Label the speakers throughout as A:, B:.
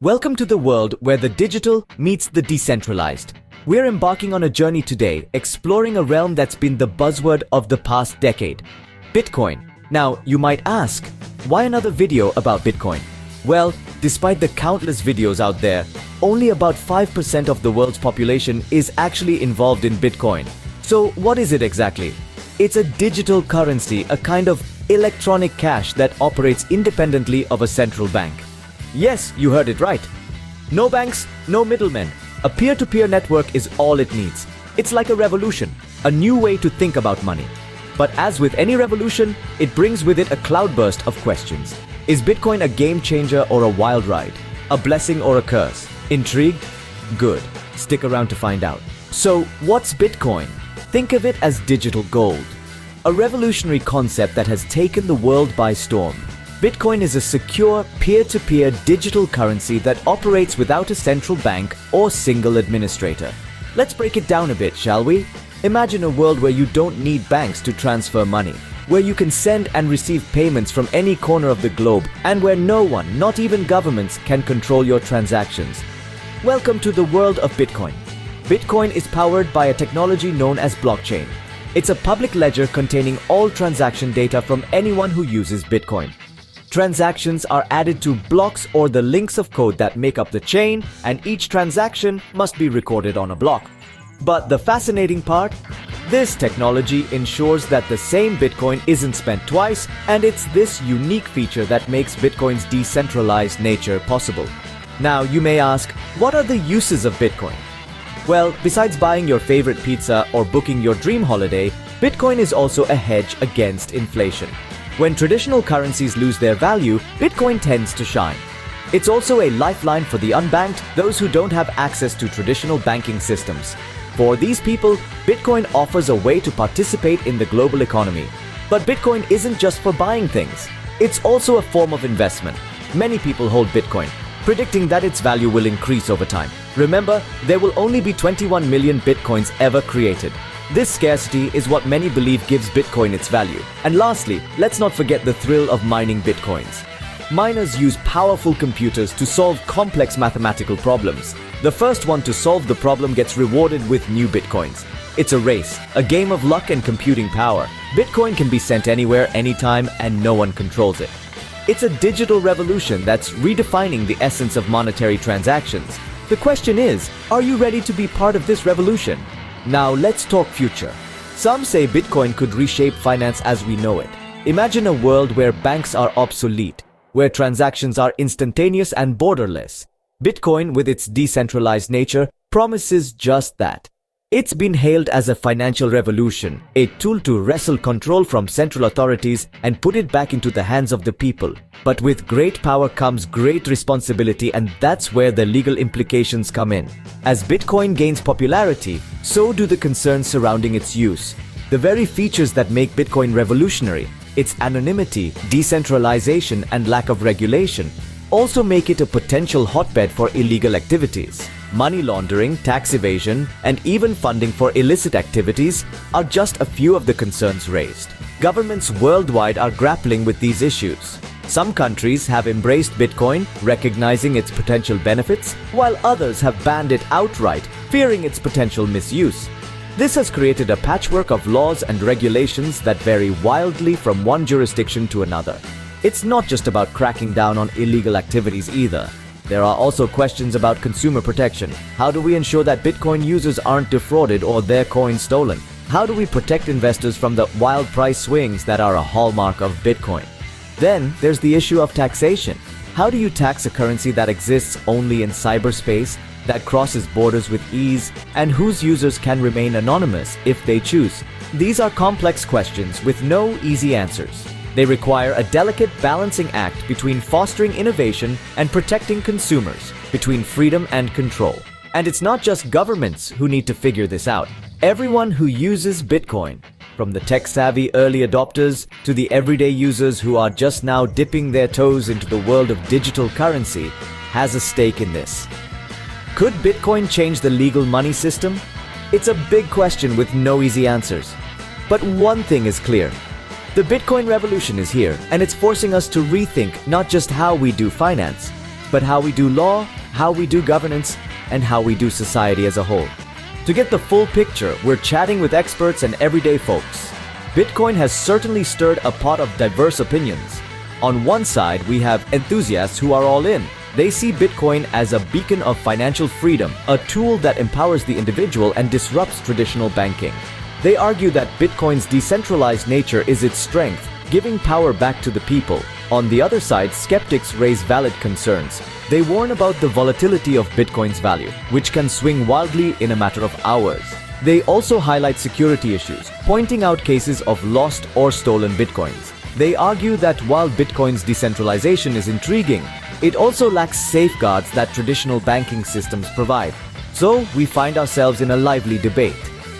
A: Welcome to the world where the digital meets the decentralized. We're embarking on a journey today, exploring a realm that's been the buzzword of the past decade, Bitcoin. Now, you might ask, why another video about Bitcoin? Well, despite the countless videos out there, only about 5% of the world's population is actually involved in Bitcoin. So what is it exactly? It's a digital currency, a kind of electronic cash that operates independently of a central bank. Yes, you heard it right. No banks, no middlemen. A peer-to-peer network is all it needs. It's like a revolution, a new way to think about money. But as with any revolution, it brings with it a cloudburst of questions. Is Bitcoin a game changer or a wild ride? A blessing or a curse? Intrigued? Good. Stick around to find out. So, what's Bitcoin? Think of it as digital gold. A revolutionary concept that has taken the world by storm. Bitcoin is a secure, peer-to-peer digital currency that operates without a central bank or single administrator. Let's break it down a bit, shall we? Imagine a world where you don't need banks to transfer money, where you can send and receive payments from any corner of the globe, and where no one, not even governments, can control your transactions. Welcome to the world of Bitcoin. Bitcoin is powered by a technology known as blockchain. It's a public ledger containing all transaction data from anyone who uses Bitcoin. Transactions are added to blocks or the links of code that make up the chain, and each transaction must be recorded on a block. But the fascinating part? This technology ensures that the same Bitcoin isn't spent twice, and it's this unique feature that makes Bitcoin's decentralized nature possible. Now, you may ask, what are the uses of Bitcoin? Well, besides buying your favorite pizza or booking your dream holiday, Bitcoin is also a hedge against inflation. When traditional currencies lose their value, Bitcoin tends to shine. It's also a lifeline for the unbanked, those who don't have access to traditional banking systems. For these people, Bitcoin offers a way to participate in the global economy. But Bitcoin isn't just for buying things. It's also a form of investment. Many people hold Bitcoin, predicting that its value will increase over time. Remember, there will only be 21 million Bitcoins ever created. This scarcity is what many believe gives Bitcoin its value. And lastly, let's not forget the thrill of mining Bitcoins. Miners use powerful computers to solve complex mathematical problems. The first one to solve the problem gets rewarded with new Bitcoins. It's a race, a game of luck and computing power. Bitcoin can be sent anywhere, anytime, and no one controls it. It's a digital revolution that's redefining the essence of monetary transactions. The question is, are you ready to be part of this revolution? Now let's talk future. Some say Bitcoin could reshape finance as we know it. Imagine a world where banks are obsolete, where transactions are instantaneous and borderless. Bitcoin, with its decentralized nature, promises just that. It's been hailed as a financial revolution, a tool to wrestle control from central authorities and put it back into the hands of the people. But with great power comes great responsibility, and that's where the legal implications come in. As Bitcoin gains popularity, so do the concerns surrounding its use. The very features that make Bitcoin revolutionary, its anonymity, decentralization, and lack of regulation, also make it a potential hotbed for illegal activities. Money laundering, tax evasion, and even funding for illicit activities are just a few of the concerns raised. Governments worldwide are grappling with these issues. Some countries have embraced Bitcoin, recognizing its potential benefits, while others have banned it outright, fearing its potential misuse. This has created a patchwork of laws and regulations that vary wildly from one jurisdiction to another. It's not just about cracking down on illegal activities either. There are also questions about consumer protection. How do we ensure that Bitcoin users aren't defrauded or their coins stolen? How do we protect investors from the wild price swings that are a hallmark of Bitcoin? Then there's the issue of taxation. How do you tax a currency that exists only in cyberspace, that crosses borders with ease, and whose users can remain anonymous if they choose? These are complex questions with no easy answers. They require a delicate balancing act between fostering innovation and protecting consumers, between freedom and control. And it's not just governments who need to figure this out. Everyone who uses Bitcoin, from the tech-savvy early adopters to the everyday users who are just now dipping their toes into the world of digital currency, has a stake in this. Could Bitcoin change the legal money system? It's a big question with no easy answers. But one thing is clear. The Bitcoin revolution is here, and it's forcing us to rethink not just how we do finance, but how we do law, how we do governance, and how we do society as a whole. To get the full picture, we're chatting with experts and everyday folks. Bitcoin has certainly stirred a pot of diverse opinions. On one side, we have enthusiasts who are all in. They see Bitcoin as a beacon of financial freedom, a tool that empowers the individual and disrupts traditional banking. They argue that Bitcoin's decentralized nature is its strength, giving power back to the people. On the other side, skeptics raise valid concerns. They warn about the volatility of Bitcoin's value, which can swing wildly in a matter of hours. They also highlight security issues, pointing out cases of lost or stolen Bitcoins. They argue that while Bitcoin's decentralization is intriguing, it also lacks safeguards that traditional banking systems provide. So, we find ourselves in a lively debate.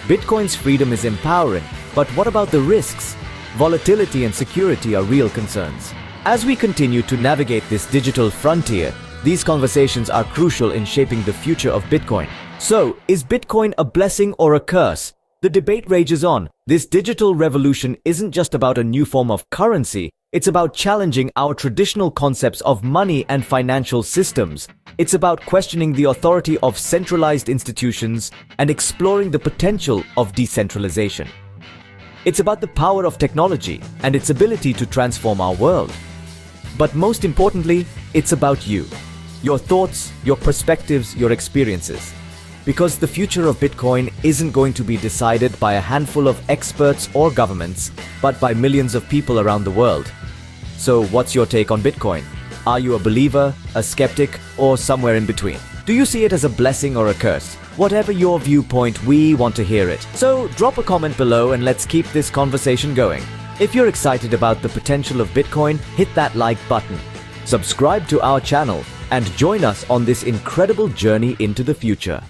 A: Bitcoin's freedom is empowering, but what about the risks? Volatility and security are real concerns. As we continue to navigate this digital frontier, these conversations are crucial in shaping the future of Bitcoin. So, is Bitcoin a blessing or a curse? The debate rages on. This digital revolution isn't just about a new form of currency, it's about challenging our traditional concepts of money and financial systems. It's about questioning the authority of centralized institutions and exploring the potential of decentralization. It's about the power of technology and its ability to transform our world. But most importantly, it's about you. Your thoughts, your perspectives, your experiences. Because the future of Bitcoin isn't going to be decided by a handful of experts or governments, but by millions of people around the world. So what's your take on Bitcoin? Are you a believer, a skeptic, or somewhere in between? Do you see it as a blessing or a curse? Whatever your viewpoint, we want to hear it. So drop a comment below and let's keep this conversation going. If you're excited about the potential of Bitcoin, hit that like button. Subscribe to our channel and join us on this incredible journey into the future.